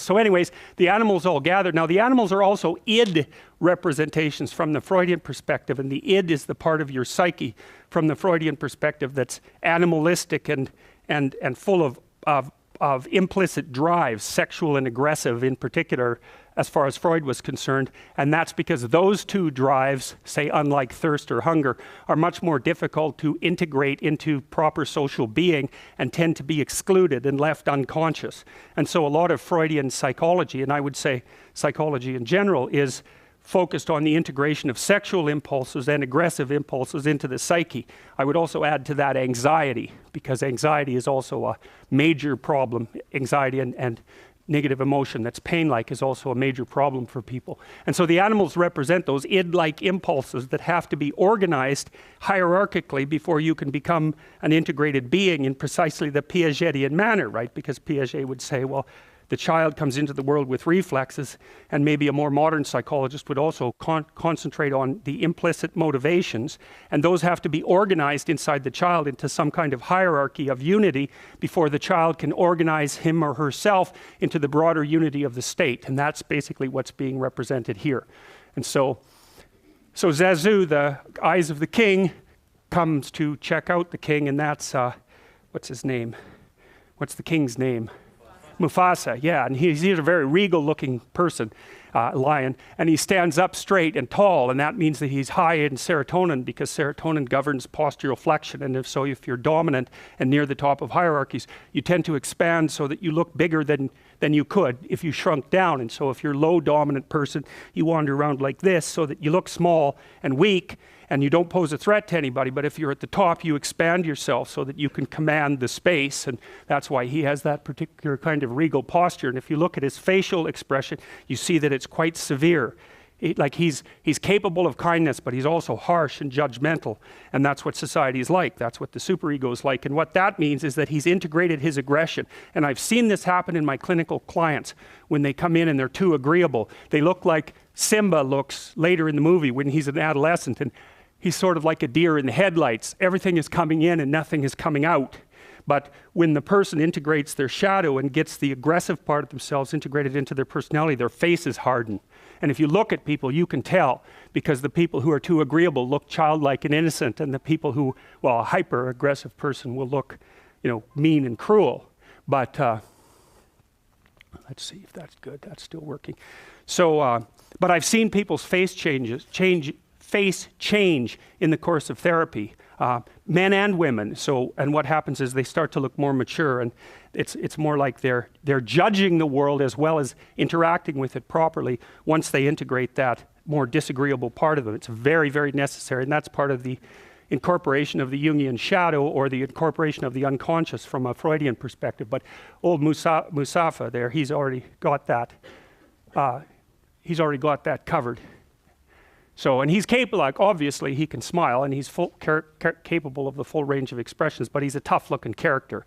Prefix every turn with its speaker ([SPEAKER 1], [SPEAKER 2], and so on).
[SPEAKER 1] So anyways, the animals all gathered. Now the animals are also id representations from the Freudian perspective, and the id is the part of your psyche from the Freudian perspective that's animalistic and full of implicit drives, sexual and aggressive in particular, as far as Freud was concerned. And that's because those two drives, say unlike thirst or hunger, are much more difficult to integrate into proper social being and tend to be excluded and left unconscious. And so a lot of Freudian psychology, and I would say psychology in general, is focused on the integration of sexual impulses and aggressive impulses into the psyche. I would also add to that anxiety, because anxiety is also a major problem. Anxiety and negative emotion that's pain-like is also a major problem for people. And so the animals represent those id-like impulses that have to be organized hierarchically before you can become an integrated being in precisely the Piagetian manner, right? Because Piaget would say, well, the child comes into the world with reflexes, and maybe a more modern psychologist would also concentrate on the implicit motivations, and those have to be organized inside the child into some kind of hierarchy of unity before the child can organize him or herself into the broader unity of the state. And that's basically what's being represented here. And so Zazu, the eyes of the king, comes to check out the king, and that's what's his name? What's the king's name? Mufasa, yeah, and he's a very regal-looking person, lion, and he stands up straight and tall, and that means that he's high in serotonin, because serotonin governs postural flexion, and if you're dominant and near the top of hierarchies, you tend to expand so that you look bigger than you could if you shrunk down. And so if you're a low dominant person, you wander around like this so that you look small and weak, and you don't pose a threat to anybody. But if you're at the top, you expand yourself so that you can command the space, and that's why he has that particular kind of regal posture. And if you look at his facial expression, you see that it's quite severe. He's capable of kindness, but he's also harsh and judgmental, and that's what society is like. That's what the superego is like. And what that means is that he's integrated his aggression. And I've seen this happen in my clinical clients when they come in and they're too agreeable. They look like Simba looks later in the movie when he's an adolescent, and he's sort of like a deer in the headlights. Everything is coming in and nothing is coming out. But when the person integrates their shadow and gets the aggressive part of themselves integrated into their personality, their faces harden. And if you look at people, you can tell, because the people who are too agreeable look childlike and innocent, and the people who, well, a hyper-aggressive person will look, mean and cruel. But let's see if that's good. That's still working. So, but I've seen people's face change in the course of therapy, men and women. So, and what happens is they start to look more mature, and it's more like they're judging the world as well as interacting with it properly once they integrate that more disagreeable part of them. It's very, very necessary, and that's part of the incorporation of the Jungian shadow, or the incorporation of the unconscious from a Freudian perspective. But old Musafa there, he's already got that covered. So, and he's capable, obviously he can smile, and he's capable of the full range of expressions, but he's a tough looking character.